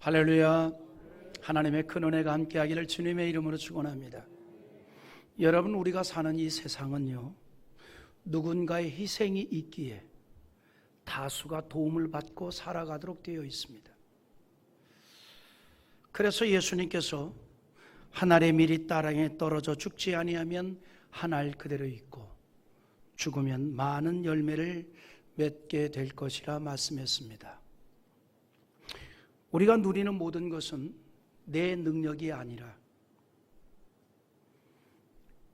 할렐루야. 하나님의 큰 은혜가 함께하기를 주님의 이름으로 축원합니다. 여러분, 우리가 사는 이 세상은요, 누군가의 희생이 있기에 다수가 도움을 받고 살아가도록 되어 있습니다. 그래서 예수님께서 한 알의 밀이 땅에 떨어져 죽지 아니하면 한 알 그대로 있고 죽으면 많은 열매를 맺게 될 것이라 말씀했습니다. 우리가 누리는 모든 것은 내 능력이 아니라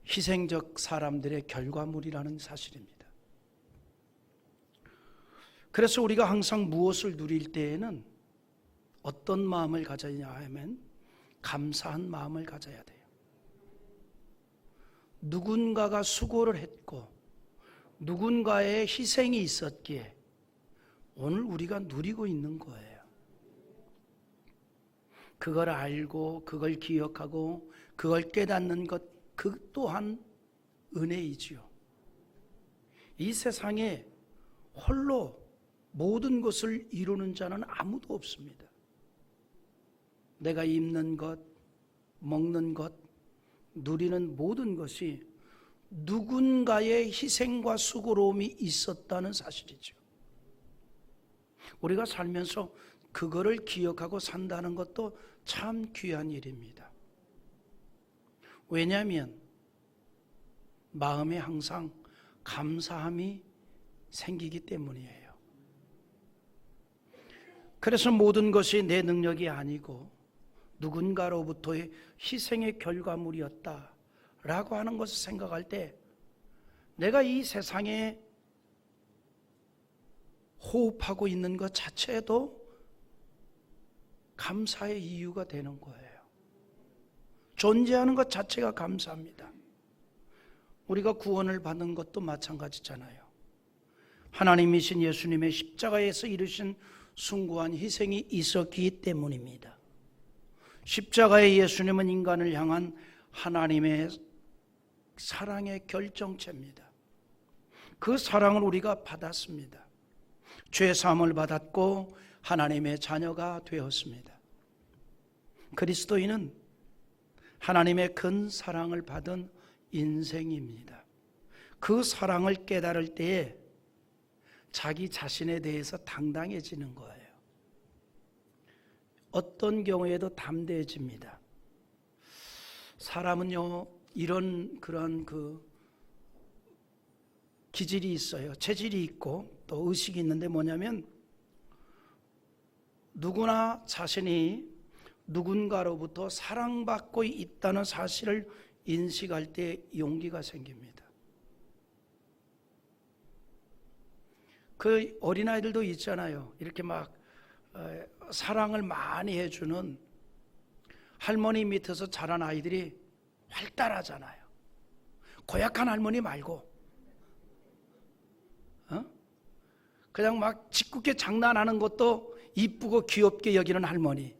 희생적 사람들의 결과물이라는 사실입니다. 그래서 우리가 항상 무엇을 누릴 때에는 어떤 마음을 가져야 하면 감사한 마음을 가져야 돼요. 누군가가 수고를 했고 누군가의 희생이 있었기에 오늘 우리가 누리고 있는 거예요. 그걸 알고 그걸 기억하고 그걸 깨닫는 것, 그 또한 은혜이지요. 이 세상에 홀로 모든 것을 이루는 자는 아무도 없습니다. 내가 입는 것, 먹는 것, 누리는 모든 것이 누군가의 희생과 수고로움이 있었다는 사실이죠. 우리가 살면서 그거를 기억하고 산다는 것도 참 귀한 일입니다. 왜냐하면 마음에 항상 감사함이 생기기 때문이에요. 그래서 모든 것이 내 능력이 아니고 누군가로부터의 희생의 결과물이었다라고 하는 것을 생각할 때 내가 이 세상에 호흡하고 있는 것 자체도 감사의 이유가 되는 거예요. 존재하는 것 자체가 감사합니다. 우리가 구원을 받는 것도 마찬가지잖아요. 하나님이신 예수님의 십자가에서 이루신 숭고한 희생이 있었기 때문입니다. 십자가의 예수님은 인간을 향한 하나님의 사랑의 결정체입니다. 그 사랑을 우리가 받았습니다. 죄 사함을 받았고 하나님의 자녀가 되었습니다. 그리스도인은 하나님의 큰 사랑을 받은 인생입니다. 그 사랑을 깨달을 때에 자기 자신에 대해서 당당해지는 거예요. 어떤 경우에도 담대해집니다. 사람은요, 그런 기질이 있어요. 체질이 있고 또 의식이 있는데 뭐냐면 누구나 자신이 누군가로부터 사랑받고 있다는 사실을 인식할 때 용기가 생깁니다. 그 어린아이들도 있잖아요. 이렇게 막 사랑을 많이 해주는 할머니 밑에서 자란 아이들이 활달하잖아요. 고약한 할머니 말고 그냥 막 짓궂게 장난하는 것도 이쁘고 귀엽게 여기는 할머니,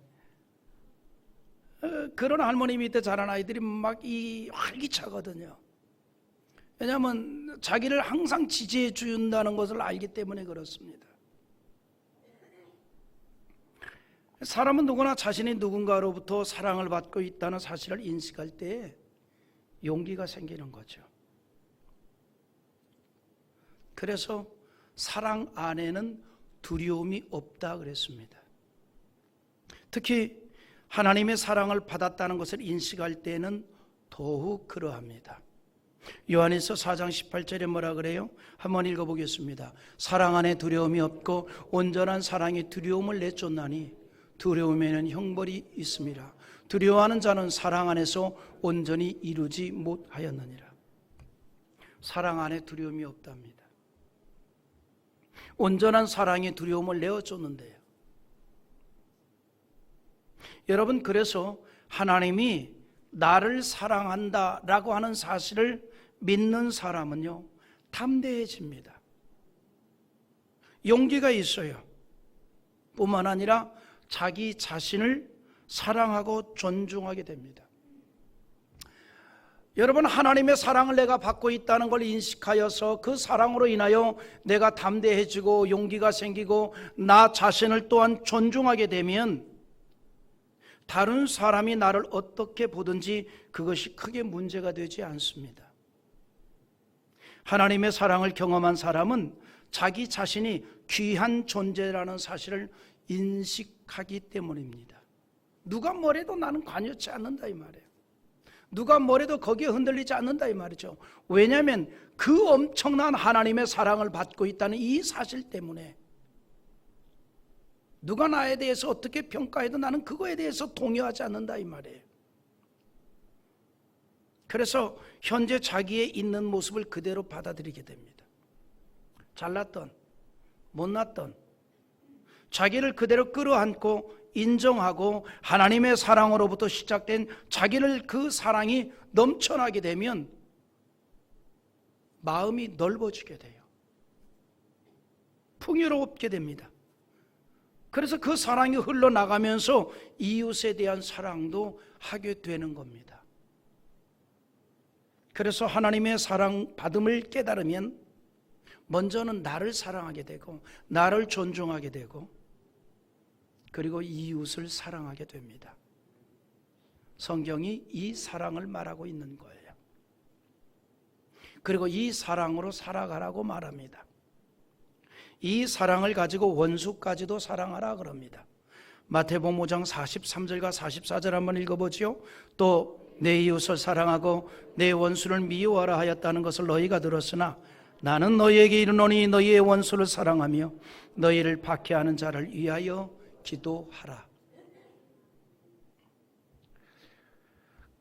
그런 할머니 밑에 자란 아이들이 막 활기차거든요. 왜냐하면 자기를 항상 지지해 준다는 것을 알기 때문에 그렇습니다. 사람은 누구나 자신이 누군가로부터 사랑을 받고 있다는 사실을 인식할 때 용기가 생기는 거죠. 그래서 사랑 안에는 두려움이 없다 그랬습니다. 특히 하나님의 사랑을 받았다는 것을 인식할 때는 더욱 그러합니다. 요한일서 4장 18절에 뭐라 그래요? 한번 읽어보겠습니다. 사랑 안에 두려움이 없고 온전한 사랑이 두려움을 내쫓나니 두려움에는 형벌이 있습니다. 두려워하는 자는 사랑 안에서 온전히 이루지 못하였느니라. 사랑 안에 두려움이 없답니다. 온전한 사랑이 두려움을 내어쫓는데요. 여러분, 그래서 하나님이 나를 사랑한다라고 하는 사실을 믿는 사람은요, 담대해집니다. 용기가 있어요. 뿐만 아니라 자기 자신을 사랑하고 존중하게 됩니다. 여러분, 하나님의 사랑을 내가 받고 있다는 걸 인식하여서 그 사랑으로 인하여 내가 담대해지고 용기가 생기고 나 자신을 또한 존중하게 되면 다른 사람이 나를 어떻게 보든지 그것이 크게 문제가 되지 않습니다. 하나님의 사랑을 경험한 사람은 자기 자신이 귀한 존재라는 사실을 인식하기 때문입니다. 누가 뭐래도 나는 관여치 않는다 이 말이에요. 누가 뭐래도 거기에 흔들리지 않는다 이 말이죠. 왜냐하면 그 엄청난 하나님의 사랑을 받고 있다는 이 사실 때문에 누가 나에 대해서 어떻게 평가해도 나는 그거에 대해서 동요하지 않는다 이 말이에요. 그래서 현재 자기의 있는 모습을 그대로 받아들이게 됩니다. 잘났던 못났던 자기를 그대로 끌어안고 인정하고 하나님의 사랑으로부터 시작된 자기를 그 사랑이 넘쳐나게 되면 마음이 넓어지게 돼요. 풍요롭게 됩니다. 그래서 그 사랑이 흘러나가면서 이웃에 대한 사랑도 하게 되는 겁니다. 그래서 하나님의 사랑 받음을 깨달으면 먼저는 나를 사랑하게 되고 나를 존중하게 되고 그리고 이웃을 사랑하게 됩니다. 성경이 이 사랑을 말하고 있는 거예요. 그리고 이 사랑으로 살아가라고 말합니다. 이 사랑을 가지고 원수까지도 사랑하라 그럽니다. 마태복음 5장 43절과 44절 한번 읽어보지요. 또 내 이웃을 사랑하고 내 원수를 미워하라 하였다는 것을 너희가 들었으나 나는 너희에게 이르노니 너희의 원수를 사랑하며 너희를 박해하는 자를 위하여 기도하라.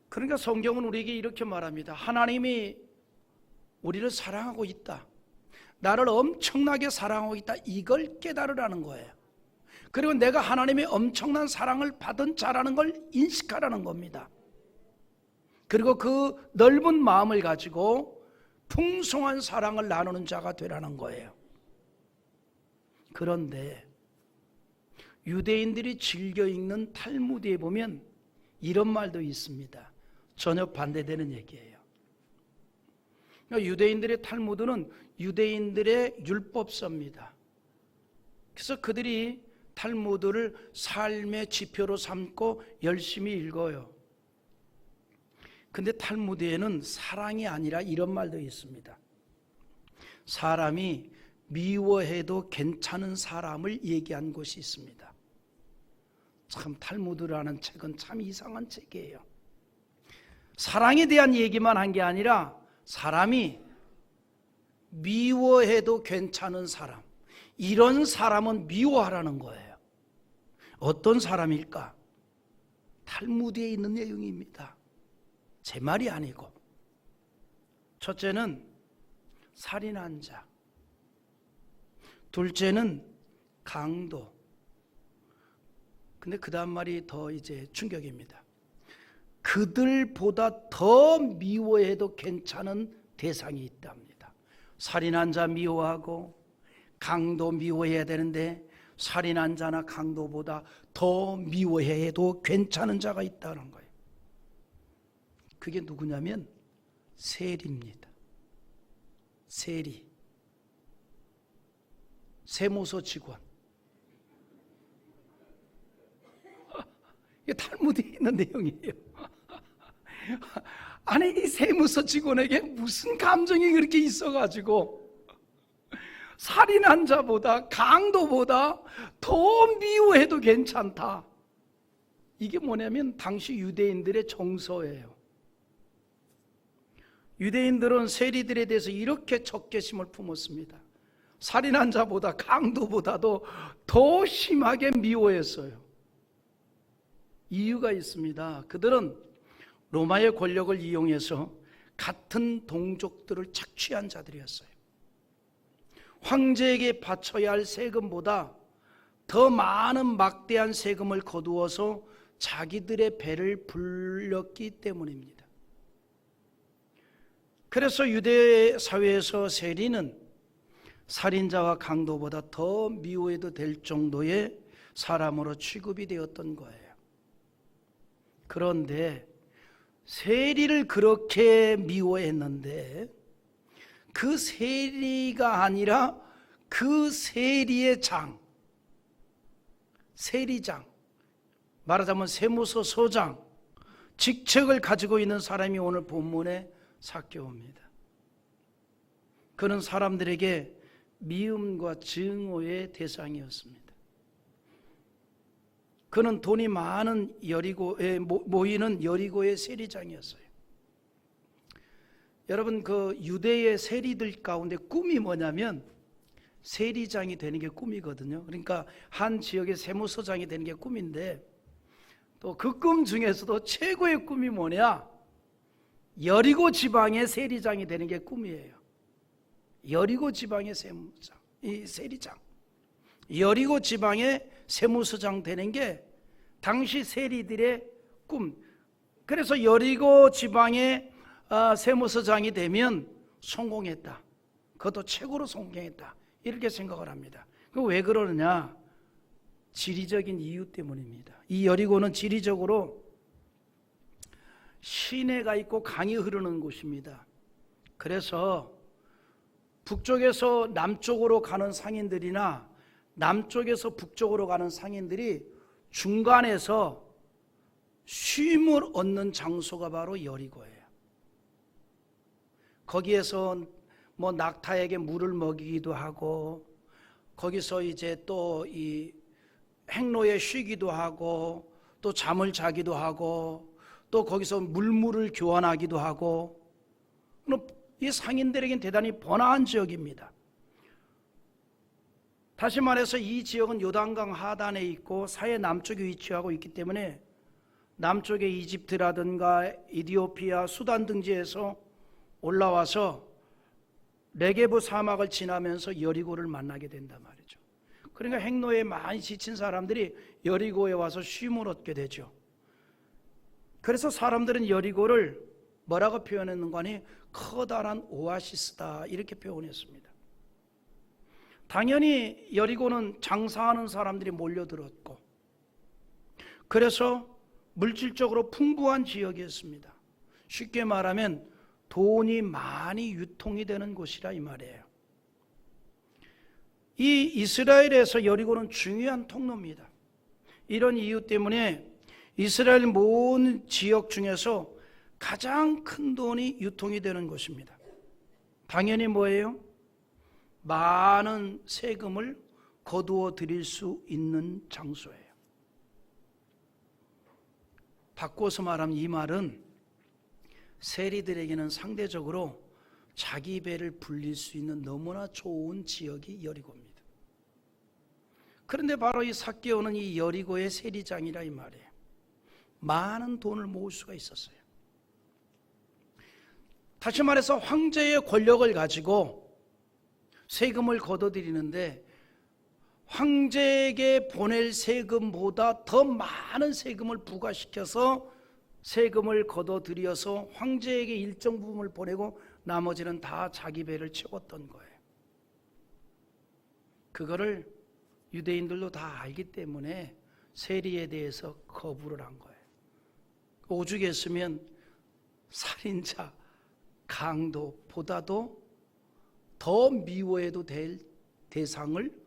그러니까 성경은 우리에게 이렇게 말합니다. 하나님이 우리를 사랑하고 있다. 나를 엄청나게 사랑하고 있다. 이걸 깨달으라는 거예요. 그리고 내가 하나님의 엄청난 사랑을 받은 자라는 걸 인식하라는 겁니다. 그리고 그 넓은 마음을 가지고 풍성한 사랑을 나누는 자가 되라는 거예요. 그런데 유대인들이 즐겨 읽는 탈무드에 보면 이런 말도 있습니다. 전혀 반대되는 얘기예요. 유대인들의 탈무드는 유대인들의 율법서입니다. 그래서 그들이 탈무드를 삶의 지표로 삼고 열심히 읽어요. 근데 탈무드에는 사랑이 아니라 이런 말도 있습니다. 사람이 미워해도 괜찮은 사람을 얘기한 곳이 있습니다. 참 탈무드라는 책은 참 이상한 책이에요. 사랑에 대한 얘기만 한 게 아니라 사람이 미워해도 괜찮은 사람, 이런 사람은 미워하라는 거예요. 어떤 사람일까? 탈무드에 있는 내용입니다. 제 말이 아니고. 첫째는 살인한 자, 둘째는 강도. 근데 그 다음 말이 더 이제 충격입니다. 그들보다 더 미워해도 괜찮은 대상이 있답니다. 살인한 자 미워하고 강도 미워해야 되는데 살인한 자나 강도보다 더 미워해도 괜찮은 자가 있다는 거예요. 그게 누구냐면 세리입니다. 세리, 세무서 직원. 이게 탈무드에 있는 내용이에요. 아니 이 세무서 직원에게 무슨 감정이 그렇게 있어가지고 살인한 자보다 강도보다 더 미워해도 괜찮다. 이게 뭐냐면 당시 유대인들의 정서예요. 유대인들은 세리들에 대해서 이렇게 적개심을 품었습니다. 살인한 자보다 강도보다도 더 심하게 미워했어요. 이유가 있습니다. 그들은 로마의 권력을 이용해서 같은 동족들을 착취한 자들이었어요. 황제에게 바쳐야 할 세금보다 더 많은 막대한 세금을 거두어서 자기들의 배를 불렸기 때문입니다. 그래서 유대 사회에서 세리는 살인자와 강도보다 더 미워해도 될 정도의 사람으로 취급이 되었던 거예요. 그런데 세리를 그렇게 미워했는데 그 세리가 아니라 그 세리의 장, 세리장, 말하자면 세무서 서장 직책을 가지고 있는 사람이 오늘 본문에 삭개오입니다. 그는 사람들에게 미움과 증오의 대상이었습니다. 그는 돈이 많은 여리고에 모이는 여리고의 세리장이었어요. 여러분, 그 유대의 세리들 가운데 꿈이 뭐냐면 세리장이 되는 게 꿈이거든요. 그러니까 한 지역의 세무서장이 되는 게 꿈인데, 또 그 꿈 중에서도 최고의 꿈이 뭐냐? 여리고 지방의 세리장이 되는 게 꿈이에요. 여리고 지방의 세무장, 이 세리장, 여리고 지방의 세무서장 되는 게 당시 세리들의 꿈. 그래서 여리고 지방의 세무서장이 되면 성공했다. 그것도 최고로 성공했다. 이렇게 생각을 합니다. 왜 그러느냐? 지리적인 이유 때문입니다. 이 여리고는 지리적으로 시내가 있고 강이 흐르는 곳입니다. 그래서 북쪽에서 남쪽으로 가는 상인들이나 남쪽에서 북쪽으로 가는 상인들이 중간에서 쉼을 얻는 장소가 바로 여리고예요. 거기에서 뭐 낙타에게 물을 먹이기도 하고, 거기서 이제 또 이 행로에 쉬기도 하고, 또 잠을 자기도 하고, 또 거기서 물물을 교환하기도 하고, 이 상인들에겐 대단히 번화한 지역입니다. 다시 말해서 이 지역은 요단강 하단에 있고 사해 남쪽에 위치하고 있기 때문에 남쪽의 이집트라든가 이디오피아, 수단 등지에서 올라와서 네게브 사막을 지나면서 여리고를 만나게 된단 말이죠. 그러니까 행로에 많이 지친 사람들이 여리고에 와서 쉼을 얻게 되죠. 그래서 사람들은 여리고를 뭐라고 표현했는가 하니 커다란 오아시스다 이렇게 표현했습니다. 당연히 여리고는 장사하는 사람들이 몰려들었고, 그래서 물질적으로 풍부한 지역이었습니다. 쉽게 말하면 돈이 많이 유통이 되는 곳이라 이 말이에요. 이 이스라엘에서 여리고는 중요한 통로입니다. 이런 이유 때문에 이스라엘 모든 지역 중에서 가장 큰 돈이 유통이 되는 곳입니다. 당연히 뭐예요? 많은 세금을 거두어 드릴 수 있는 장소예요. 바꿔서 말하면 이 말은 세리들에게는 상대적으로 자기 배를 불릴 수 있는 너무나 좋은 지역이 여리고입니다. 그런데 바로 이 삭개오는 이 여리고의 세리장이라 이 말이에요. 많은 돈을 모을 수가 있었어요. 다시 말해서 황제의 권력을 가지고 세금을 걷어들이는데, 황제에게 보낼 세금보다 더 많은 세금을 부과시켜서 세금을 걷어들여서 황제에게 일정 부분을 보내고 나머지는 다 자기 배를 채웠던 거예요. 그거를 유대인들도 다 알기 때문에 세리에 대해서 거부를 한 거예요. 오죽했으면 살인자, 강도보다도 더 미워해도 될 대상을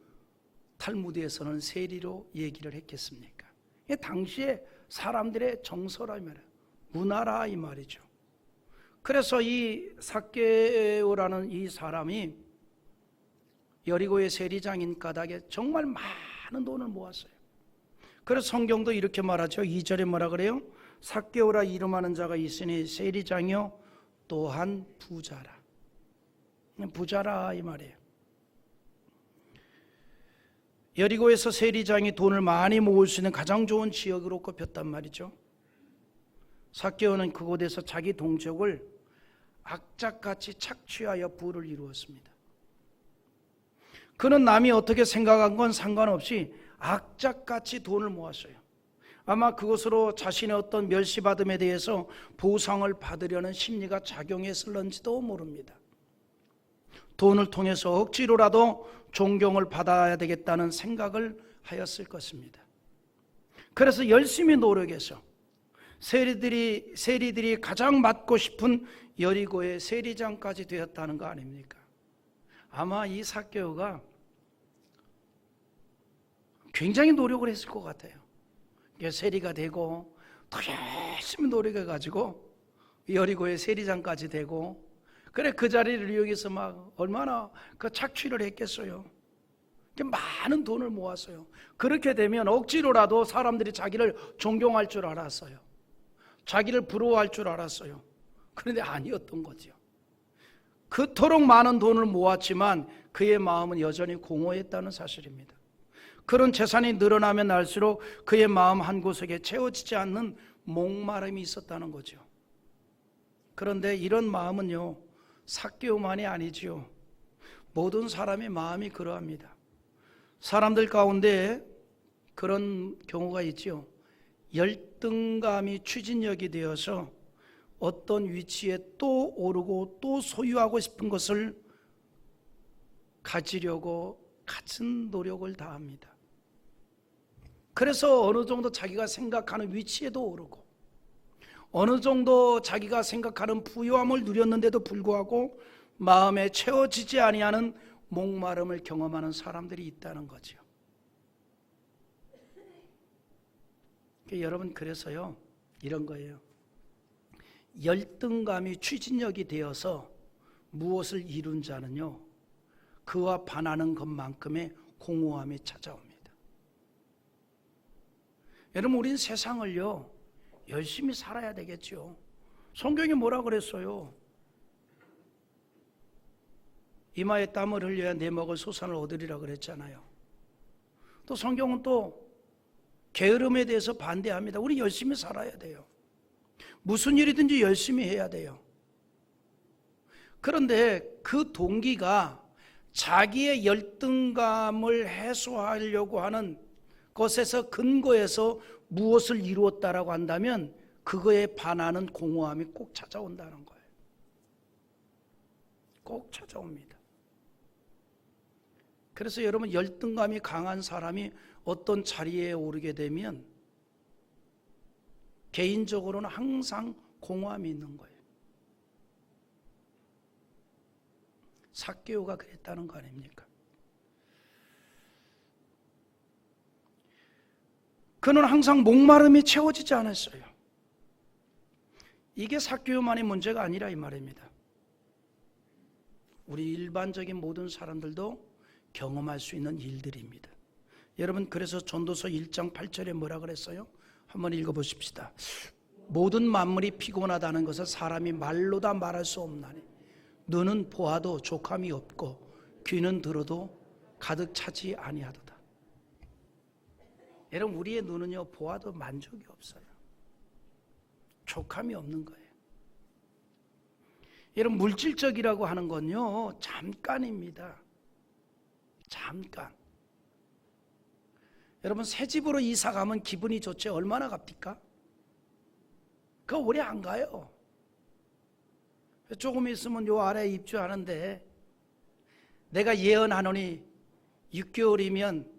탈무드에서는 세리로 얘기를 했겠습니까? 이게 당시에 사람들의 정서라 말이에요. 문화라 이 말이죠. 그래서 이 삭개오라는 이 사람이 여리고의 세리장인 까닭에 정말 많은 돈을 모았어요. 그래서 성경도 이렇게 말하죠. 2절에 뭐라 그래요? 삭개오라 이름하는 자가 있으니 세리장이요 또한 부자라. 부자라 이 말이에요. 여리고에서 세리장이 돈을 많이 모을 수 있는 가장 좋은 지역으로 꼽혔단 말이죠. 삭개오는 그곳에서 자기 동족을 악착같이 착취하여 부를 이루었습니다. 그는 남이 어떻게 생각한 건 상관없이 악착같이 돈을 모았어요. 아마 그것으로 자신의 어떤 멸시받음에 대해서 보상을 받으려는 심리가 작용했을런지도 모릅니다. 돈을 통해서 억지로라도 존경을 받아야 되겠다는 생각을 하였을 것입니다. 그래서 열심히 노력해서 세리들이 가장 맡고 싶은 여리고의 세리장까지 되었다는 거 아닙니까? 아마 이 삭개오가 굉장히 노력을 했을 것 같아요. 세리가 되고 또 열심히 노력해가지고 여리고의 세리장까지 되고, 그래 그 자리를 이용해서 막 얼마나 그 착취를 했겠어요. 많은 돈을 모았어요. 그렇게 되면 억지로라도 사람들이 자기를 존경할 줄 알았어요. 자기를 부러워할 줄 알았어요. 그런데 아니었던 거죠. 그토록 많은 돈을 모았지만 그의 마음은 여전히 공허했다는 사실입니다. 그런 재산이 늘어나면 날수록 그의 마음 한구석에 채워지지 않는 목마름이 있었다는 거죠. 그런데 이런 마음은요, 삭개오만이 아니지요. 모든 사람의 마음이 그러합니다. 사람들 가운데 그런 경우가 있지요. 열등감이 추진력이 되어서 어떤 위치에 또 오르고 또 소유하고 싶은 것을 가지려고 같은 노력을 다합니다. 그래서 어느 정도 자기가 생각하는 위치에도 오르고, 어느 정도 자기가 생각하는 부유함을 누렸는데도 불구하고 마음에 채워지지 아니하는 목마름을 경험하는 사람들이 있다는 거죠. 여러분, 그래서요, 이런 거예요. 열등감이 추진력이 되어서 무엇을 이룬 자는요, 그와 반하는 것만큼의 공허함이 찾아옵니다. 여러분, 우린 세상을요, 열심히 살아야 되겠죠. 성경이 뭐라 그랬어요? 이마에 땀을 흘려야 내 먹을 소산을 얻으리라 그랬잖아요. 또 성경은 또 게으름에 대해서 반대합니다. 우리 열심히 살아야 돼요. 무슨 일이든지 열심히 해야 돼요. 그런데 그 동기가 자기의 열등감을 해소하려고 하는 것에서 근거해서 무엇을 이루었다라고 한다면 그거에 반하는 공허함이 꼭 찾아온다는 거예요. 꼭 찾아옵니다. 그래서 여러분, 열등감이 강한 사람이 어떤 자리에 오르게 되면 개인적으로는 항상 공허함이 있는 거예요. 삭개오가 그랬다는 거 아닙니까? 그는 항상 목마름이 채워지지 않았어요. 이게 삭개오만의 문제가 아니라 이 말입니다. 우리 일반적인 모든 사람들도 경험할 수 있는 일들입니다. 여러분, 그래서 전도서 1장 8절에 뭐라 그랬어요? 한번 읽어보십시다. 모든 만물이 피곤하다는 것을 사람이 말로 다 말할 수 없나니 눈은 보아도 족함이 없고 귀는 들어도 가득 차지 아니하도다. 여러분, 우리의 눈은요, 보아도 만족이 없어요. 족함이 없는 거예요. 여러분, 물질적이라고 하는 건요, 잠깐입니다. 잠깐. 여러분, 새 집으로 이사 가면 기분이 좋지 얼마나 갑니까? 그거 오래 안 가요. 조금 있으면 요 아래에 입주하는데 내가 예언하노니 6개월이면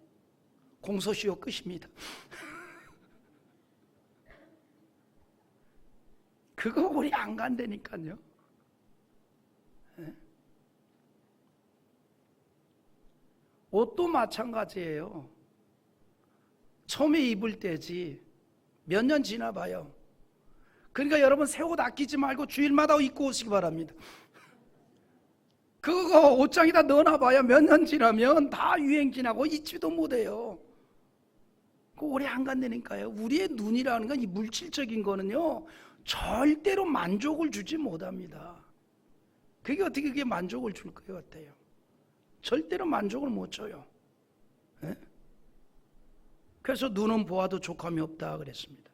공소시효 끝입니다. 그거 오래 안 간다니까요. 옷도 마찬가지예요. 처음에 입을 때지 몇 년 지나봐요. 그러니까 여러분, 새 옷 아끼지 말고 주일마다 입고 오시기 바랍니다. 그거 옷장에다 넣어놔봐야 몇 년 지나면 다 유행 지나고 잊지도 못해요. 그거 오래 안 간다니까요. 우리의 눈이라는 건, 이 물질적인 거는요, 절대로 만족을 주지 못합니다. 그게 어떻게 그게 만족을 줄 것 같아요? 절대로 만족을 못 줘요. 네? 그래서 눈은 보아도 족함이 없다 그랬습니다.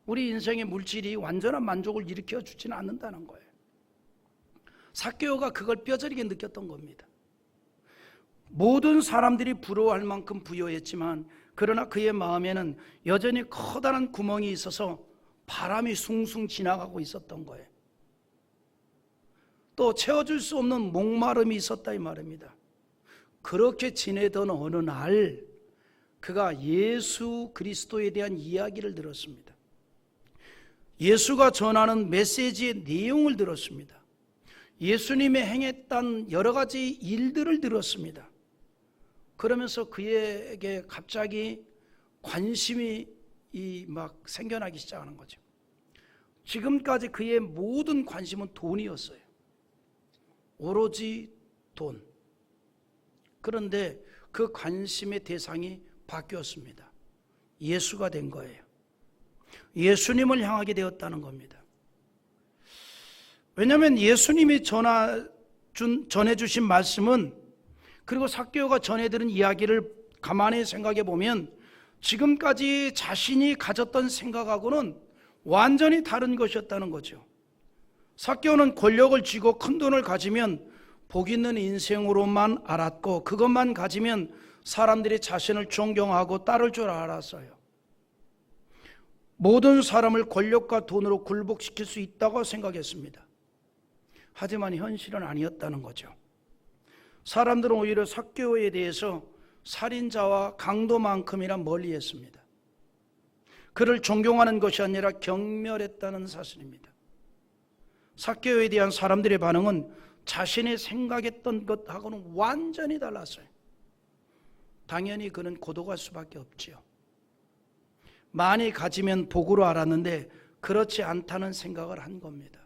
우리 인생의 물질이 완전한 만족을 일으켜 주지는 않는다는 거예요. 삭개오가 그걸 뼈저리게 느꼈던 겁니다. 모든 사람들이 부러워할 만큼 부여했지만, 그러나 그의 마음에는 여전히 커다란 구멍이 있어서 바람이 숭숭 지나가고 있었던 거예요. 또 채워줄 수 없는 목마름이 있었다 이 말입니다. 그렇게 지내던 어느 날 그가 예수 그리스도에 대한 이야기를 들었습니다. 예수가 전하는 메시지의 내용을 들었습니다. 예수님의 행했던 여러 가지 일들을 들었습니다. 그러면서 그에게 갑자기 관심이 막 생겨나기 시작하는 거죠. 지금까지 그의 모든 관심은 돈이었어요. 오로지 돈. 그런데 그 관심의 대상이 바뀌었습니다. 예수가 된 거예요. 예수님을 향하게 되었다는 겁니다. 왜냐하면 예수님이 전해주신 말씀은, 그리고 삭개오가 전해들은 이야기를 가만히 생각해 보면 지금까지 자신이 가졌던 생각하고는 완전히 다른 것이었다는 거죠. 삭개오는 권력을 쥐고 큰 돈을 가지면 복 있는 인생으로만 알았고, 그것만 가지면 사람들이 자신을 존경하고 따를 줄 알았어요. 모든 사람을 권력과 돈으로 굴복시킬 수 있다고 생각했습니다. 하지만 현실은 아니었다는 거죠. 사람들은 오히려 삭개오에 대해서 살인자와 강도만큼이나 멀리했습니다. 그를 존경하는 것이 아니라 경멸했다는 사실입니다. 삭개오에 대한 사람들의 반응은 자신이 생각했던 것하고는 완전히 달랐어요. 당연히 그는 고독할 수밖에 없지요. 많이 가지면 복으로 알았는데 그렇지 않다는 생각을 한 겁니다.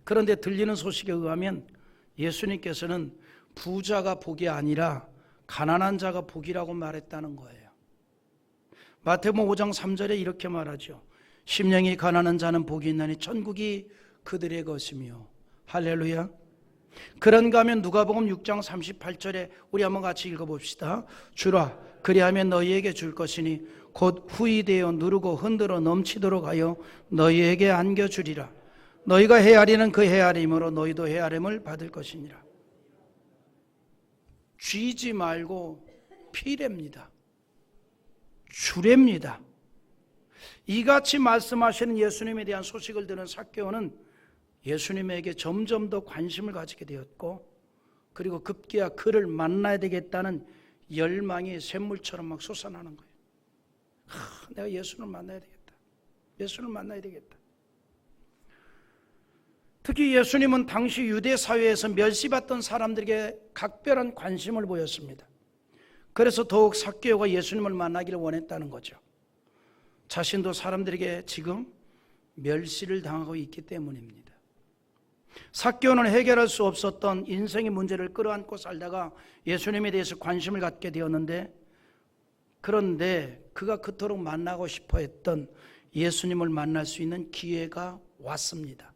그런데 들리는 소식에 의하면 예수님께서는 부자가 복이 아니라 가난한 자가 복이라고 말했다는 거예요. 마태복음 5장 3절에 이렇게 말하죠. 심령이 가난한 자는 복이 있나니 천국이 그들의 것이며. 할렐루야. 그런가 하면 누가복음 6장 38절에 우리 한번 같이 읽어봅시다. 주라 그리하면 너희에게 줄 것이니 곧 후이되어 누르고 흔들어 넘치도록 하여 너희에게 안겨주리라. 너희가 헤아리는 그 헤아림으로 너희도 헤아림을 받을 것이니라. 쥐지 말고 피랍니다. 주랍니다. 이같이 말씀하시는 예수님에 대한 소식을 들은 삭개오는 예수님에게 점점 더 관심을 가지게 되었고, 그리고 급기야 그를 만나야 되겠다는 열망이 샘물처럼 막 솟아나는 거예요. 내가 예수를 만나야 되겠다. 예수를 만나야 되겠다. 특히 예수님은 당시 유대 사회에서 멸시받던 사람들에게 각별한 관심을 보였습니다. 그래서 더욱 삭개오가 예수님을 만나기를 원했다는 거죠. 자신도 사람들에게 지금 멸시를 당하고 있기 때문입니다. 삭개오는 해결할 수 없었던 인생의 문제를 끌어안고 살다가 예수님에 대해서 관심을 갖게 되었는데, 그런데 그가 그토록 만나고 싶어 했던 예수님을 만날 수 있는 기회가 왔습니다.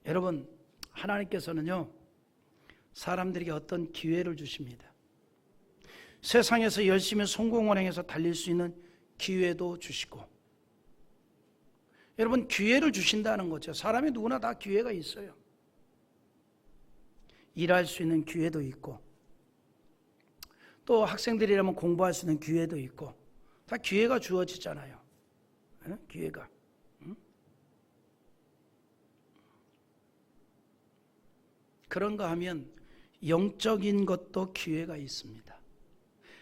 여러분, 하나님께서는요, 사람들에게 어떤 기회를 주십니다. 세상에서 열심히 성공을 행해서 달릴 수 있는 기회도 주시고, 여러분, 기회를 주신다는 거죠. 사람이 누구나 다 기회가 있어요. 일할 수 있는 기회도 있고, 또 학생들이라면 공부할 수 있는 기회도 있고, 다 기회가 주어지잖아요. 기회가. 그런가 하면 영적인 것도 기회가 있습니다.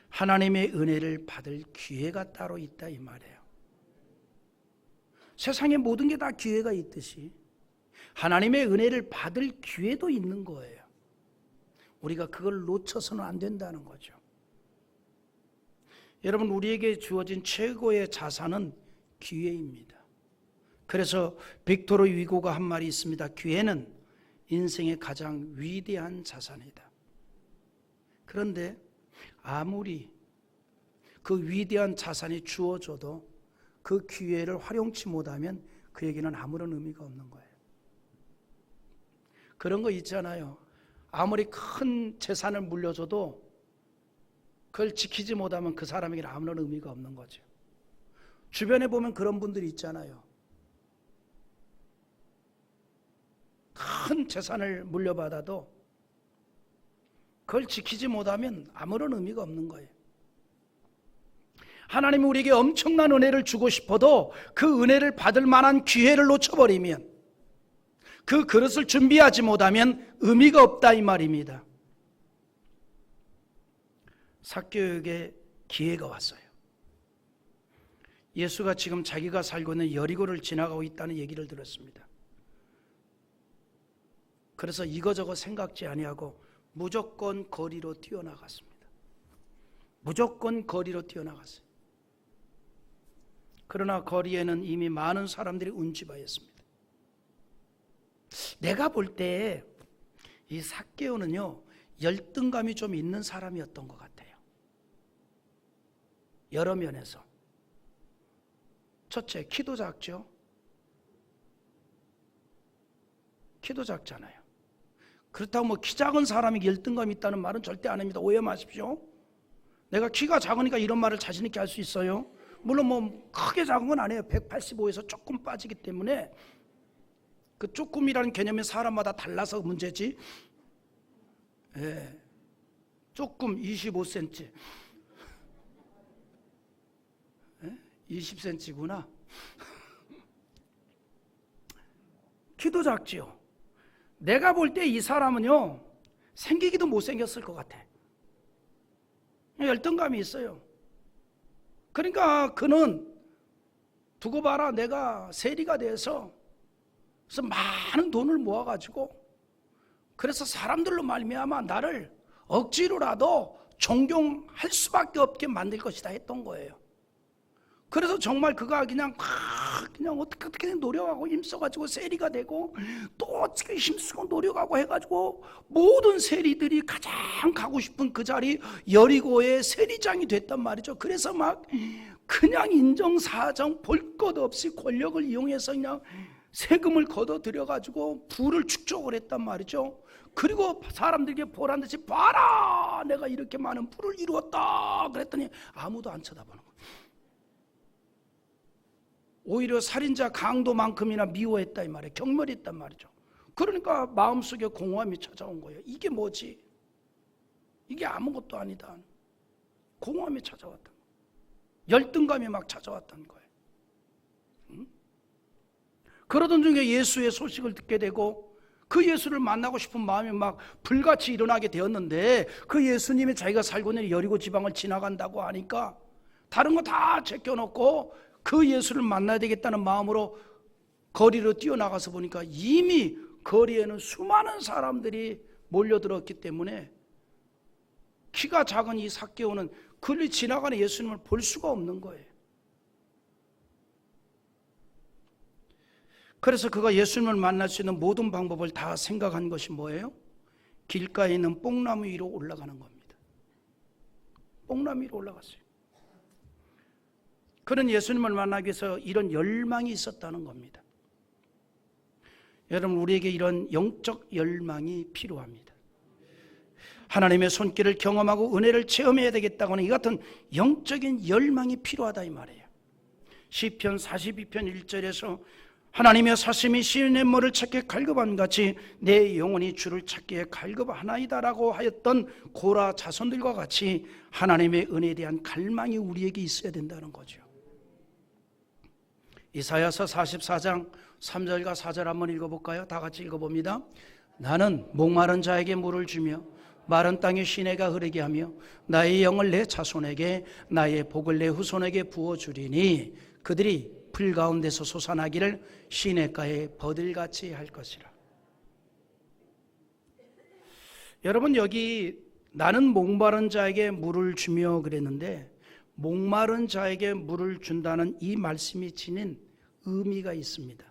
하나님의 은혜를 받을 기회가 따로 있다 이 말이에요. 세상의 모든 게 다 기회가 있듯이 하나님의 은혜를 받을 기회도 있는 거예요. 우리가 그걸 놓쳐서는 안 된다는 거죠. 여러분, 우리에게 주어진 최고의 자산은 기회입니다. 그래서 빅토르 위고가 한 말이 있습니다. 기회는 인생의 가장 위대한 자산이다. 그런데 아무리 그 위대한 자산이 주어져도 그 기회를 활용치 못하면 그에게는 아무런 의미가 없는 거예요. 그런 거 있잖아요. 아무리 큰 재산을 물려줘도 그걸 지키지 못하면 그 사람에게는 아무런 의미가 없는 거죠. 주변에 보면 그런 분들이 있잖아요. 큰 재산을 물려받아도 그걸 지키지 못하면 아무런 의미가 없는 거예요. 하나님이 우리에게 엄청난 은혜를 주고 싶어도 그 은혜를 받을 만한 기회를 놓쳐버리면, 그 그릇을 준비하지 못하면 의미가 없다 이 말입니다. 삭개오에게 기회가 왔어요. 예수가 지금 자기가 살고 있는 여리고를 지나가고 있다는 얘기를 들었습니다. 그래서 이거저거 생각지 아니하고 무조건 거리로 뛰어나갔습니다. 무조건 거리로 뛰어나갔어요. 그러나 거리에는 이미 많은 사람들이 운집하였습니다. 내가 볼 때 이 삭개오는요, 열등감이 좀 있는 사람이었던 것 같아요. 여러 면에서. 첫째, 키도 작죠. 키도 작잖아요. 그렇다고 뭐 키 작은 사람이 열등감이 있다는 말은 절대 안 합니다. 오해 마십시오. 내가 키가 작으니까 이런 말을 자신 있게 할 수 있어요. 물론 뭐 크게 작은 건 아니에요. 185에서 조금 빠지기 때문에 그 조금이라는 개념이 사람마다 달라서 문제지. 예, 조금 25cm, 20cm구나. 키도 작지요. 내가 볼 때 이 사람은요, 생기기도 못생겼을 것 같아. 열등감이 있어요. 그러니까 그는 두고 봐라, 내가 세리가 돼서 그래서 많은 돈을 모아가지고 그래서 사람들로 말미암아 나를 억지로라도 존경할 수밖에 없게 만들 것이다 했던 거예요. 그래서 정말 그가 그냥 어떻게 노력하고 힘써가지고 세리가 되고 또 어떻게 힘쓰고 노력하고 해가지고 모든 세리들이 가장 가고 싶은 그 자리 여리고의 세리장이 됐단 말이죠. 그래서 막 그냥 인정사정 볼 것 없이 권력을 이용해서 그냥 세금을 걷어들여가지고 부를 축적을 했단 말이죠. 그리고 사람들에게 보란듯이 봐라, 내가 이렇게 많은 부를 이루었다 그랬더니 아무도 안 쳐다보는 거예요. 오히려 살인자 강도만큼이나 미워했다 이 말이에요. 경멸했단 말이죠. 그러니까 마음속에 공허함이 찾아온 거예요. 이게 뭐지? 이게 아무것도 아니다. 공허함이 찾아왔다. 열등감이 막 찾아왔다는 거예요. 그러던 중에 예수의 소식을 듣게 되고 그 예수를 만나고 싶은 마음이 막 불같이 일어나게 되었는데, 그 예수님이 자기가 살고 있는 여리고 지방을 지나간다고 하니까 다른 거 다 제껴놓고 그 예수를 만나야 되겠다는 마음으로 거리로 뛰어나가서 보니까 이미 거리에는 수많은 사람들이 몰려들었기 때문에 키가 작은 이 삭개오는 그를 지나가는 예수님을 볼 수가 없는 거예요. 그래서 그가 예수님을 만날 수 있는 모든 방법을 다 생각한 것이 뭐예요? 길가에 있는 뽕나무 위로 올라가는 겁니다. 뽕나무 위로 올라갔어요. 그런 예수님을 만나기 위해서 이런 열망이 있었다는 겁니다. 여러분, 우리에게 이런 영적 열망이 필요합니다. 하나님의 손길을 경험하고 은혜를 체험해야 되겠다고 하는 이 같은 영적인 열망이 필요하다 이 말이에요. 시편 42편 1절에서 하나님의 사심이 시냇물을 찾기에 갈급한 같이 내 영혼이 주를 찾기에 갈급하나이다라고 하였던 고라 자손들과 같이 하나님의 은혜에 대한 갈망이 우리에게 있어야 된다는 거죠. 이사야서 44장 3절과 4절 한번 읽어볼까요? 다 같이 읽어봅니다. 나는 목마른 자에게 물을 주며 마른 땅에 시내가 흐르게 하며 나의 영을 내 자손에게 나의 복을 내 후손에게 부어주리니 그들이 풀 가운데서 솟아나기를 시냇가에 버들같이 할 것이라. 여러분, 여기 나는 목마른 자에게 물을 주며 그랬는데 목마른 자에게 물을 준다는 이 말씀이 지닌 의미가 있습니다.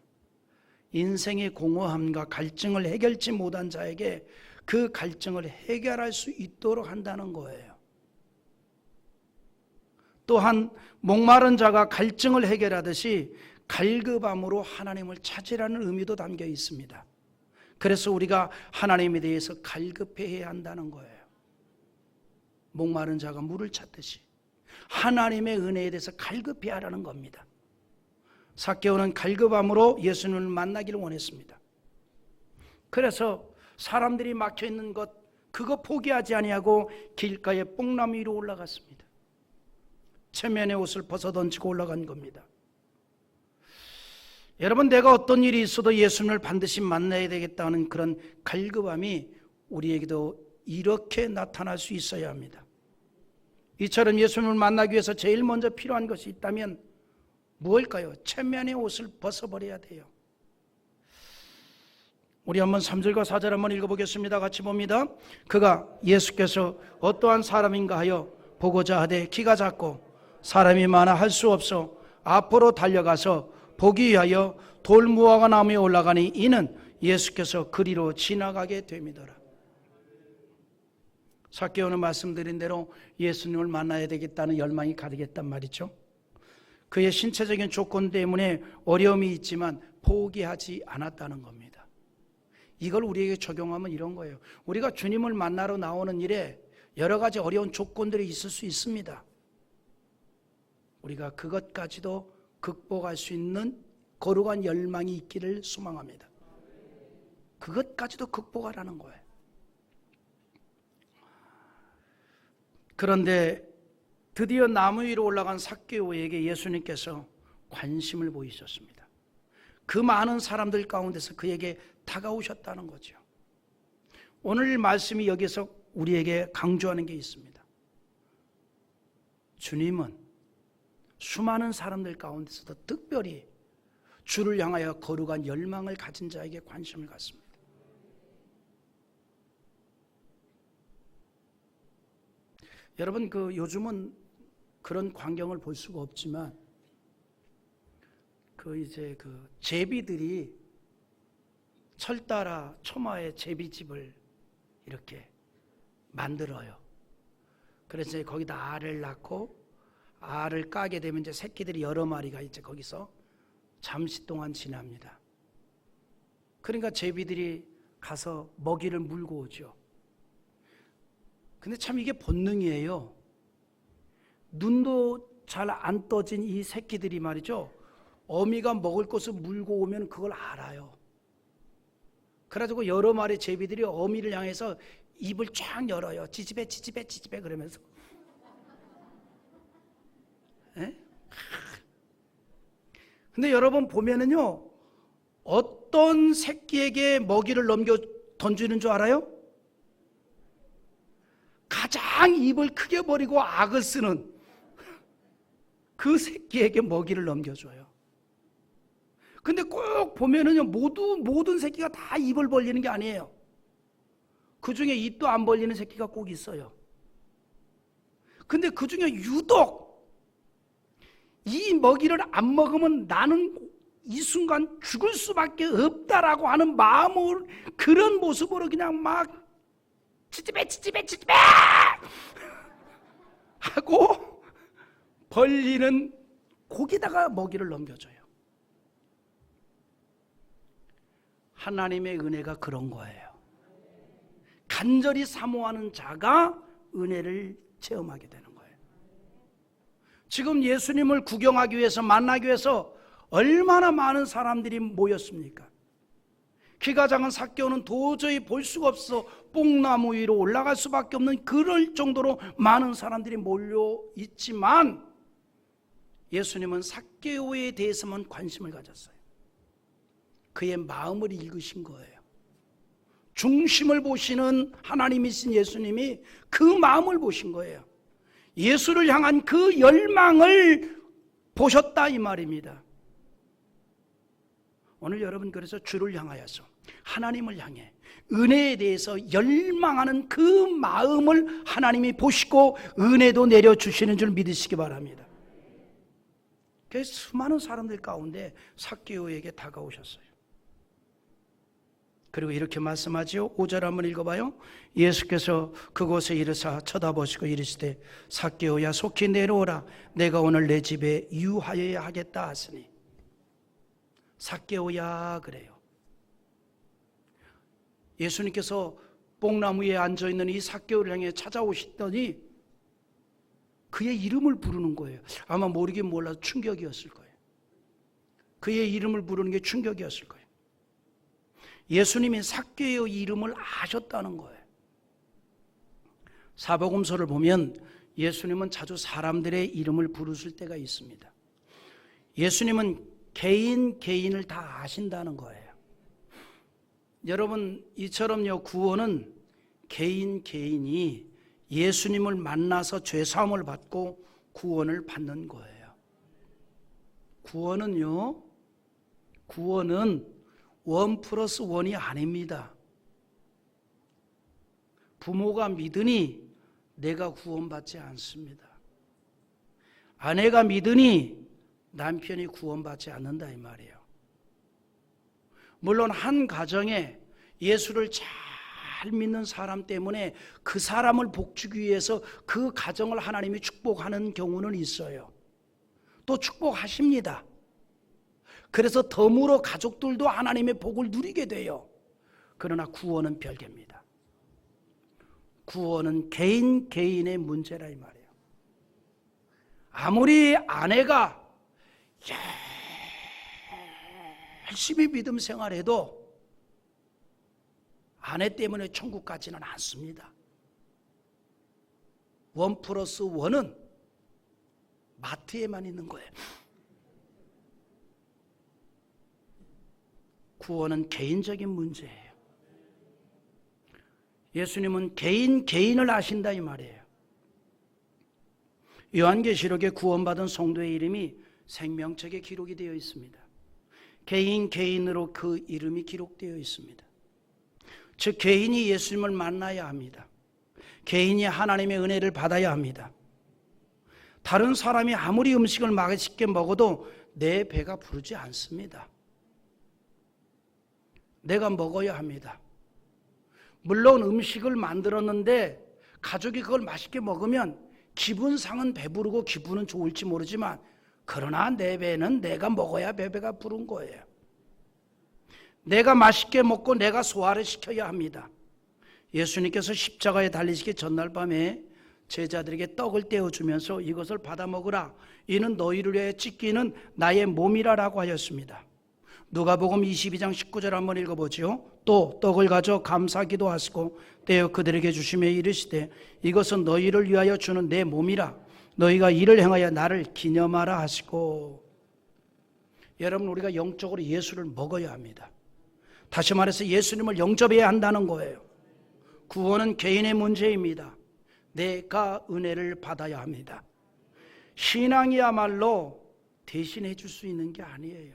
인생의 공허함과 갈증을 해결치 못한 자에게 그 갈증을 해결할 수 있도록 한다는 거예요. 또한 목마른 자가 갈증을 해결하듯이 갈급함으로 하나님을 찾으라는 의미도 담겨 있습니다. 그래서 우리가 하나님에 대해서 갈급해야 한다는 거예요. 목마른 자가 물을 찾듯이 하나님의 은혜에 대해서 갈급해야 하라는 겁니다. 삭개오는 갈급함으로 예수님을 만나기를 원했습니다. 그래서 사람들이 막혀있는 것 그거 포기하지 아니하고 길가에 뽕나무 위로 올라갔습니다. 체면의 옷을 벗어던지고 올라간 겁니다. 여러분, 내가 어떤 일이 있어도 예수님을 반드시 만나야 되겠다는 그런 갈급함이 우리에게도 이렇게 나타날 수 있어야 합니다. 이처럼 예수님을 만나기 위해서 제일 먼저 필요한 것이 있다면 무엇일까요? 체면의 옷을 벗어버려야 돼요. 우리 한번 3절과 4절 한번 읽어보겠습니다. 같이 봅니다. 그가 예수께서 어떠한 사람인가 하여 보고자 하되 키가 작고 사람이 많아 할 수 없어 앞으로 달려가서 보기 위하여 돌무화과 나무에 올라가니 이는 예수께서 그리로 지나가게 됨이더라. 삭개오는 말씀드린 대로 예수님을 만나야 되겠다는 열망이 가득했단 말이죠. 그의 신체적인 조건 때문에 어려움이 있지만 포기하지 않았다는 겁니다. 이걸 우리에게 적용하면 이런 거예요. 우리가 주님을 만나러 나오는 일에 여러 가지 어려운 조건들이 있을 수 있습니다. 우리가 그것까지도 극복할 수 있는 거룩한 열망이 있기를 소망합니다. 그것까지도 극복하라는 거예요. 그런데 드디어 나무 위로 올라간 삭개오에게 예수님께서 관심을 보이셨습니다. 그 많은 사람들 가운데서 그에게 다가오셨다는 거죠. 오늘 말씀이 여기서 우리에게 강조하는 게 있습니다. 주님은 수많은 사람들 가운데서도 특별히 주를 향하여 거룩한 열망을 가진 자에게 관심을 갖습니다. 여러분, 요즘은 그런 광경을 볼 수가 없지만 제비들이 철따라 초마에 제비집을 이렇게 만들어요. 그래서 거기다 알을 낳고 알을 까게 되면 이제 새끼들이 여러 마리가 이제 거기서 잠시 동안 지납니다. 그러니까 제비들이 가서 먹이를 물고 오죠. 근데 참 이게 본능이에요. 눈도 잘 안 떠진 이 새끼들이 말이죠, 어미가 먹을 것을 물고 오면 그걸 알아요. 그래가지고 여러 마리 제비들이 어미를 향해서 입을 쫙 열어요. 지지배 지지배 지지배 그러면서. 에? 근데 여러분 보면은요, 어떤 새끼에게 먹이를 넘겨 던지는 줄 알아요? 가장 입을 크게 벌이고 악을 쓰는 그 새끼에게 먹이를 넘겨줘요. 근데 꼭 보면은요, 모든 새끼가 다 입을 벌리는 게 아니에요. 그 중에 입도 안 벌리는 새끼가 꼭 있어요. 근데 그 중에 유독 이 먹이를 안 먹으면 나는 이 순간 죽을 수밖에 없다라고 하는 마음을, 그런 모습으로 그냥 막 치집에 치집에 치집에 하고 벌리는 거기다가 먹이를 넘겨줘요. 하나님의 은혜가 그런 거예요. 간절히 사모하는 자가 은혜를 체험하게 되는 거예요. 지금 예수님을 구경하기 위해서, 만나기 위해서 얼마나 많은 사람들이 모였습니까? 키가 작은 삭개오는 도저히 볼 수가 없어 뽕나무 위로 올라갈 수밖에 없는, 그럴 정도로 많은 사람들이 몰려 있지만 예수님은 삭개오에 대해서만 관심을 가졌어요. 그의 마음을 읽으신 거예요. 중심을 보시는 하나님이신 예수님이 그 마음을 보신 거예요. 예수를 향한 그 열망을 보셨다 이 말입니다. 오늘 여러분, 그래서 주를 향하여서, 하나님을 향해 은혜에 대해서 열망하는 그 마음을 하나님이 보시고 은혜도 내려주시는 줄 믿으시기 바랍니다. 그래서 수많은 사람들 가운데 삭개오에게 다가오셨어요. 그리고 이렇게 말씀하지요. 5절 한번 읽어봐요. 예수께서 그곳에 이르사 쳐다보시고 이르시되 삭개오야 속히 내려오라, 내가 오늘 내 집에 유하여야 하겠다 하시니. 삭개오야 그래요. 예수님께서 뽕나무 위에 앉아있는 이 삭개오를 향해 찾아오시더니 그의 이름을 부르는 거예요. 아마 모르긴 몰라도 충격이었을 거예요. 그의 이름을 부르는 게 충격이었을 거예요. 예수님이 삭개오의 이름을 아셨다는 거예요. 사복음서를 보면 예수님은 자주 사람들의 이름을 부르실 때가 있습니다. 예수님은 개인을 다 아신다는 거예요. 여러분, 이처럼요, 구원은 개인이 예수님을 만나서 죄사함을 받고 구원을 받는 거예요. 구원은 1+1이 아닙니다. 부모가 믿으니 내가 구원받지 않습니다. 아내가 믿으니 남편이 구원받지 않는다 이 말이에요. 물론 한 가정에 예수를 잘 믿는 사람 때문에 그 사람을 복주기 위해서 그 가정을 하나님이 축복하는 경우는 있어요. 또 축복하십니다. 그래서 덤으로 가족들도 하나님의 복을 누리게 돼요. 그러나 구원은 별개입니다. 구원은 개인의 문제라 이 말이에요. 아무리 아내가 열심히 믿음 생활해도 아내 때문에 천국 가지는 않습니다. 1+1은 마트에만 있는 거예요. 구원은 개인적인 문제예요. 예수님은 개인을 아신다 이 말이에요. 요한계시록에 구원받은 성도의 이름이 생명책에 기록이 되어 있습니다. 개인으로 그 이름이 기록되어 있습니다. 즉 개인이 예수님을 만나야 합니다. 개인이 하나님의 은혜를 받아야 합니다. 다른 사람이 아무리 음식을 맛있게 먹어도 내 배가 부르지 않습니다. 내가 먹어야 합니다. 물론 음식을 만들었는데 가족이 그걸 맛있게 먹으면 기분상은 배부르고 기분은 좋을지 모르지만 그러나 내 배는 내가 먹어야 배가 부른 거예요. 내가 맛있게 먹고 내가 소화를 시켜야 합니다. 예수님께서 십자가에 달리시기 전날 밤에 제자들에게 떡을 떼어주면서 이것을 받아 먹으라. 이는 너희를 위해 찢기는 나의 몸이라라고 하였습니다. 누가복음 22장 19절 한번 읽어보지요. 또 떡을 가져 감사 기도하시고 떼어 그들에게 주시며 이르시되 이것은 너희를 위하여 주는 내 몸이라. 너희가 이를 행하여 나를 기념하라 하시고. 여러분, 우리가 영적으로 예수를 먹어야 합니다. 다시 말해서 예수님을 영접해야 한다는 거예요. 구원은 개인의 문제입니다. 내가 은혜를 받아야 합니다. 신앙이야말로 대신해 줄 수 있는 게 아니에요.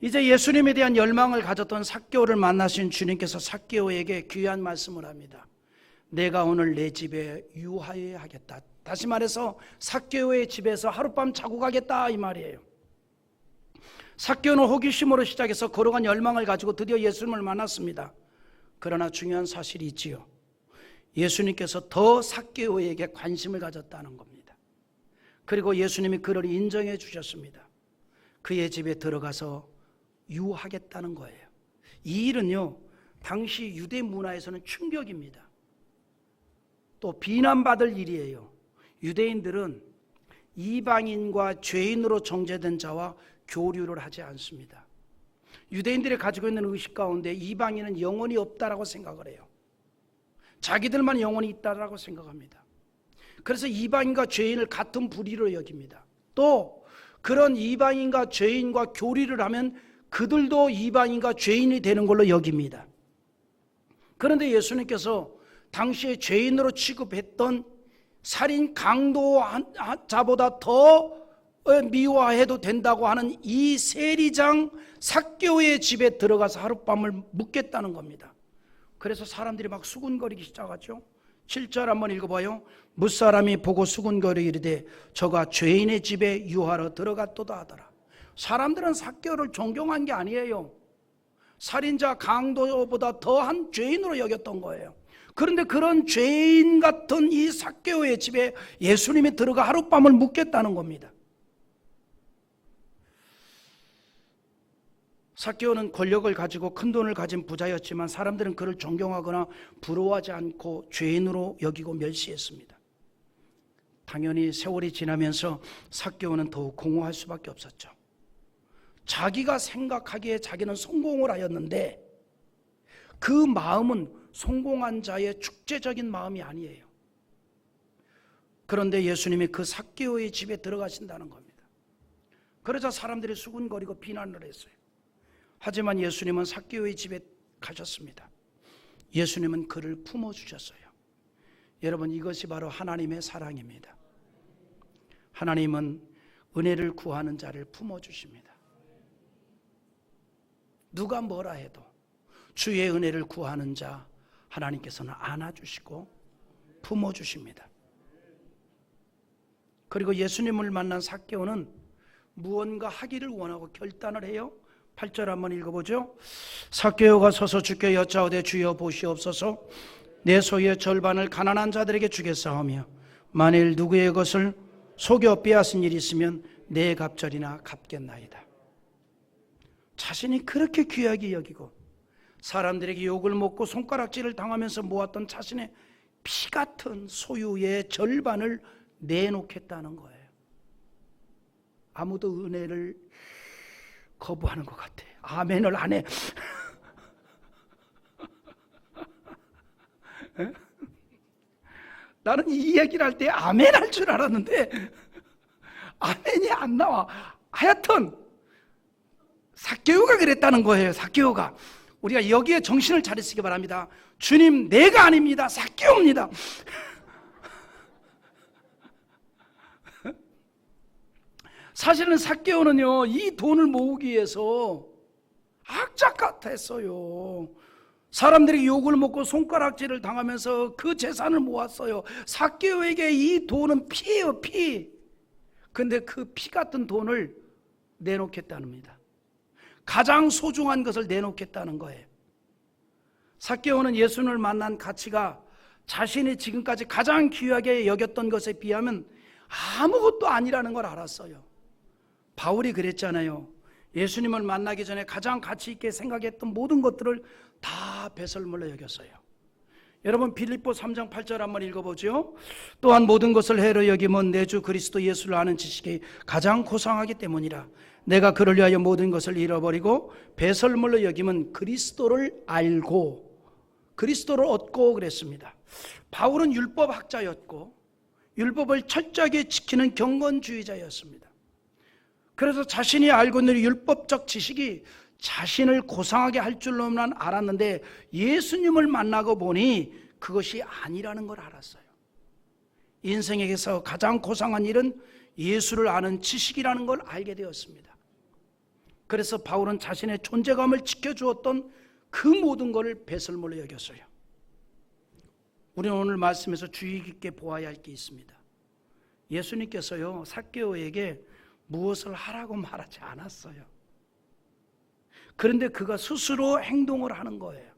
이제 예수님에 대한 열망을 가졌던 삭개오를 만나신 주님께서 삭개오에게 귀한 말씀을 합니다. 내가 오늘 내 집에 유하여야 하겠다. 다시 말해서 삭개오의 집에서 하룻밤 자고 가겠다 이 말이에요. 삭개오는 호기심으로 시작해서 걸어간 열망을 가지고 드디어 예수님을 만났습니다. 그러나 중요한 사실이 있지요. 예수님께서 더 삭개오에게 관심을 가졌다는 겁니다. 그리고 예수님이 그를 인정해 주셨습니다. 그의 집에 들어가서 유하겠다는 거예요. 이 일은요, 당시 유대 문화에서는 충격입니다. 또 비난받을 일이에요. 유대인들은 이방인과 죄인으로 정죄된 자와 교류를 하지 않습니다. 유대인들이 가지고 있는 의식 가운데 이방인은 영혼이 없다라고 생각을 해요. 자기들만 영혼이 있다라고 생각합니다. 그래서 이방인과 죄인을 같은 부류로 여깁니다. 또 그런 이방인과 죄인과 교류를 하면 그들도 이방인과 죄인이 되는 걸로 여깁니다. 그런데 예수님께서 당시에 죄인으로 취급했던 살인 강도자보다 더 미워해도 된다고 하는 이 세리장 삭개오의 집에 들어가서 하룻밤을 묵겠다는 겁니다. 그래서 사람들이 막 수군거리기 시작하죠. 7절 한번 읽어봐요. 무사람이 보고 수군거리기 이르되 저가 죄인의 집에 유하러 들어갔도다 하더라. 사람들은 삭개오를 존경한 게 아니에요. 살인자 강도보다 더한 죄인으로 여겼던 거예요. 그런데 그런 죄인 같은 이 삭개오의 집에 예수님이 들어가 하룻밤을 묵겠다는 겁니다. 삭개오는 권력을 가지고 큰 돈을 가진 부자였지만 사람들은 그를 존경하거나 부러워하지 않고 죄인으로 여기고 멸시했습니다. 당연히 세월이 지나면서 삭개오는 더욱 공허할 수밖에 없었죠. 자기가 생각하기에 자기는 성공을 하였는데 그 마음은 성공한 자의 축제적인 마음이 아니에요. 그런데 예수님이 그 삭개오의 집에 들어가신다는 겁니다. 그러자 사람들이 수군거리고 비난을 했어요. 하지만 예수님은 삭개오의 집에 가셨습니다. 예수님은 그를 품어주셨어요. 여러분, 이것이 바로 하나님의 사랑입니다. 하나님은 은혜를 구하는 자를 품어주십니다. 누가 뭐라 해도 주의 은혜를 구하는 자 하나님께서는 안아주시고 품어주십니다. 그리고 예수님을 만난 삭개오는 무언가 하기를 원하고 결단을 해요. 8절 한번 읽어보죠. 삭개오가 서서 주께 여짜오되 주여 보시옵소서, 내 소유의 절반을 가난한 자들에게 주겠사오며 만일 누구의 것을 속여 빼앗은 일이 있으면 내 갑절이나 갚겠나이다. 자신이 그렇게 귀하게 여기고 사람들에게 욕을 먹고 손가락질을 당하면서 모았던 자신의 피 같은 소유의 절반을 내놓겠다는 거예요. 아무도 은혜를 거부하는 것 같아. 아멘을 안 해. 나는 이 이야기를 할 때 아멘 할 줄 알았는데 아멘이 안 나와. 하여튼 삭개오가 그랬다는 거예요. 삭개오가. 우리가 여기에 정신을 차리시기 바랍니다. 주님, 내가 아닙니다. 삭개오입니다. 사실은 삭개오는요, 이 돈을 모으기 위해서 악착 같았어요. 사람들이 욕을 먹고 손가락질을 당하면서 그 재산을 모았어요. 삭개오에게 이 돈은 피예요, 피. 근데 그 피 같은 돈을 내놓겠다는겁니다. 가장 소중한 것을 내놓겠다는 거예요. 삭개오는 예수님을 만난 가치가 자신이 지금까지 가장 귀하게 여겼던 것에 비하면 아무것도 아니라는 걸 알았어요. 바울이 그랬잖아요. 예수님을 만나기 전에 가장 가치 있게 생각했던 모든 것들을 다 배설물로 여겼어요. 여러분 빌립보 3장 8절 한번 읽어보죠. 또한 모든 것을 해로 여기면 내 주 그리스도 예수를 아는 지식이 가장 고상하기 때문이라. 내가 그를 위하여 모든 것을 잃어버리고 배설물로 여기면 그리스도를 알고 그리스도를 얻고 그랬습니다. 바울은 율법학자였고 율법을 철저하게 지키는 경건주의자였습니다. 그래서 자신이 알고 있는 율법적 지식이 자신을 고상하게 할 줄로만 알았는데 예수님을 만나고 보니 그것이 아니라는 걸 알았어요. 인생에서 가장 고상한 일은 예수를 아는 지식이라는 걸 알게 되었습니다. 그래서 바울은 자신의 존재감을 지켜주었던 그 모든 것을 배설물로 여겼어요. 우리는 오늘 말씀에서 주의 깊게 보아야 할 게 있습니다. 예수님께서요, 삭개오에게 무엇을 하라고 말하지 않았어요. 그런데 그가 스스로 행동을 하는 거예요.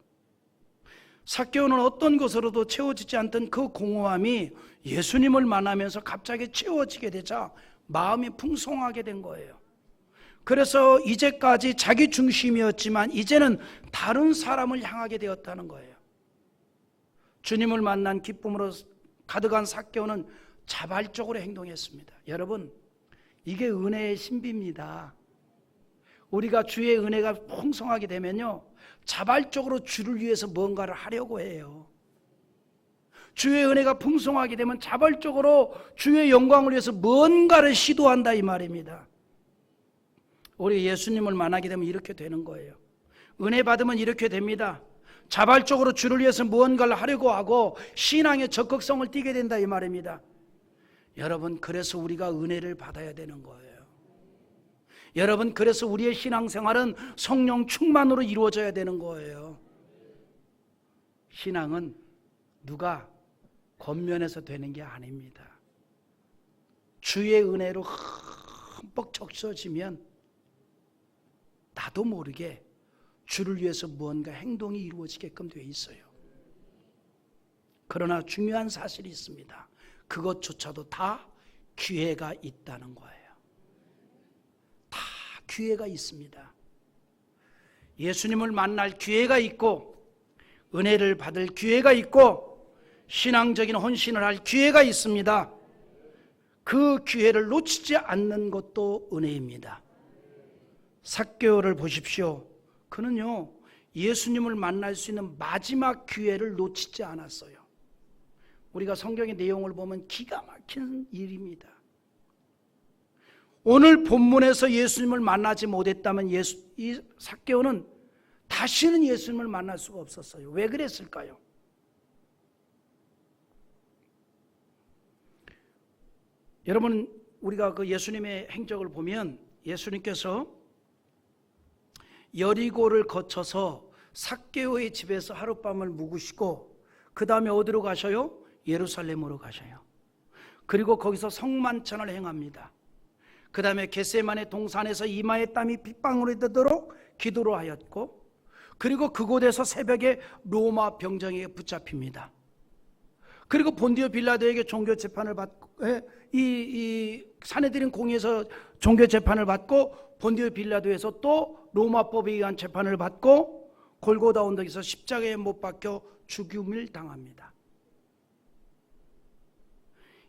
삭개오는 어떤 것으로도 채워지지 않던 그 공허함이 예수님을 만나면서 갑자기 채워지게 되자 마음이 풍성하게 된 거예요. 그래서 이제까지 자기 중심이었지만 이제는 다른 사람을 향하게 되었다는 거예요. 주님을 만난 기쁨으로 가득한 삭개오는 자발적으로 행동했습니다. 여러분, 이게 은혜의 신비입니다. 우리가 주의 은혜가 풍성하게 되면요, 자발적으로 주를 위해서 뭔가를 하려고 해요. 주의 은혜가 풍성하게 되면 자발적으로 주의 영광을 위해서 뭔가를 시도한다 이 말입니다. 우리 예수님을 만나게 되면 이렇게 되는 거예요. 은혜 받으면 이렇게 됩니다. 자발적으로 주를 위해서 무언가를 하려고 하고 신앙의 적극성을 띠게 된다 이 말입니다. 여러분, 그래서 우리가 은혜를 받아야 되는 거예요. 여러분, 그래서 우리의 신앙생활은 성령 충만으로 이루어져야 되는 거예요. 신앙은 누가 겉면에서 되는 게 아닙니다. 주의 은혜로 흠뻑 적셔지면 나도 모르게 주를 위해서 무언가 행동이 이루어지게끔 되어 있어요. 그러나 중요한 사실이 있습니다. 그것조차도 다 기회가 있다는 거예요. 다 기회가 있습니다. 예수님을 만날 기회가 있고 은혜를 받을 기회가 있고 신앙적인 헌신을 할 기회가 있습니다. 그 기회를 놓치지 않는 것도 은혜입니다. 삭개오를 보십시오. 그는요, 예수님을 만날 수 있는 마지막 기회를 놓치지 않았어요. 우리가 성경의 내용을 보면 기가 막힌 일입니다. 오늘 본문에서 예수님을 만나지 못했다면 이 삭개오는 다시는 예수님을 만날 수가 없었어요. 왜 그랬을까요? 여러분, 우리가 그 예수님의 행적을 보면 예수님께서 여리고를 거쳐서 삭개오의 집에서 하룻밤을 묵으시고 그 다음에 어디로 가셔요? 예루살렘으로 가셔요. 그리고 거기서 성만찬을 행합니다. 그 다음에 겟세마네 동산에서 이마에 땀이 빗방울이 되도록 기도를 하였고, 그리고 그곳에서 새벽에 로마 병정에게 붙잡힙니다. 그리고 본디오 빌라도에게 종교 재판을 받고, 이 사내들인 공의에서 종교 재판을 받고, 본디오 빌라도에서 또 로마법에 의한 재판을 받고, 골고다 언덕에서 십자가에 못 박혀 죽임을 당합니다.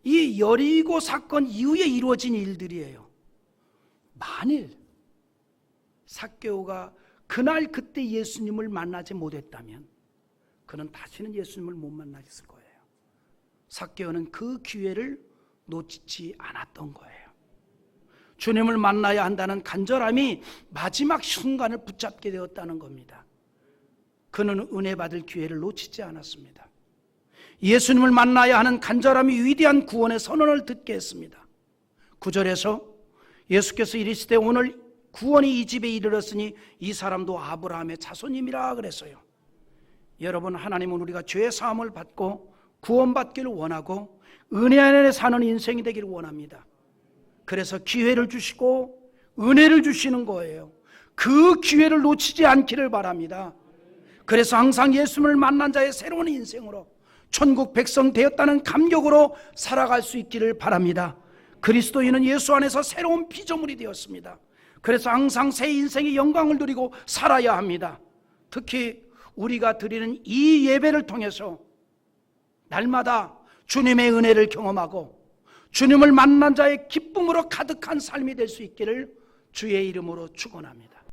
이 여리고 사건 이후에 이루어진 일들이에요. 만일 삭개오가 그날 그때 예수님을 만나지 못했다면 그는 다시는 예수님을 못 만나겠을 거예요. 삭개오는 그 기회를 놓치지 않았던 거예요. 주님을 만나야 한다는 간절함이 마지막 순간을 붙잡게 되었다는 겁니다. 그는 은혜 받을 기회를 놓치지 않았습니다. 예수님을 만나야 하는 간절함이 위대한 구원의 선언을 듣게 했습니다. 9절에서 예수께서 이르시되 오늘 구원이 이 집에 이르렀으니 이 사람도 아브라함의 자손임이라 그랬어요. 여러분, 하나님은 우리가 죄 사함을 받고 구원받기를 원하고 은혜 안에 사는 인생이 되기를 원합니다. 그래서 기회를 주시고 은혜를 주시는 거예요. 그 기회를 놓치지 않기를 바랍니다. 그래서 항상 예수님을 만난 자의 새로운 인생으로 천국 백성 되었다는 감격으로 살아갈 수 있기를 바랍니다. 그리스도인은 예수 안에서 새로운 피조물이 되었습니다. 그래서 항상 새 인생의 영광을 누리고 살아야 합니다. 특히 우리가 드리는 이 예배를 통해서 날마다 주님의 은혜를 경험하고 주님을 만난 자의 기쁨으로 가득한 삶이 될 수 있기를 주의 이름으로 축원합니다.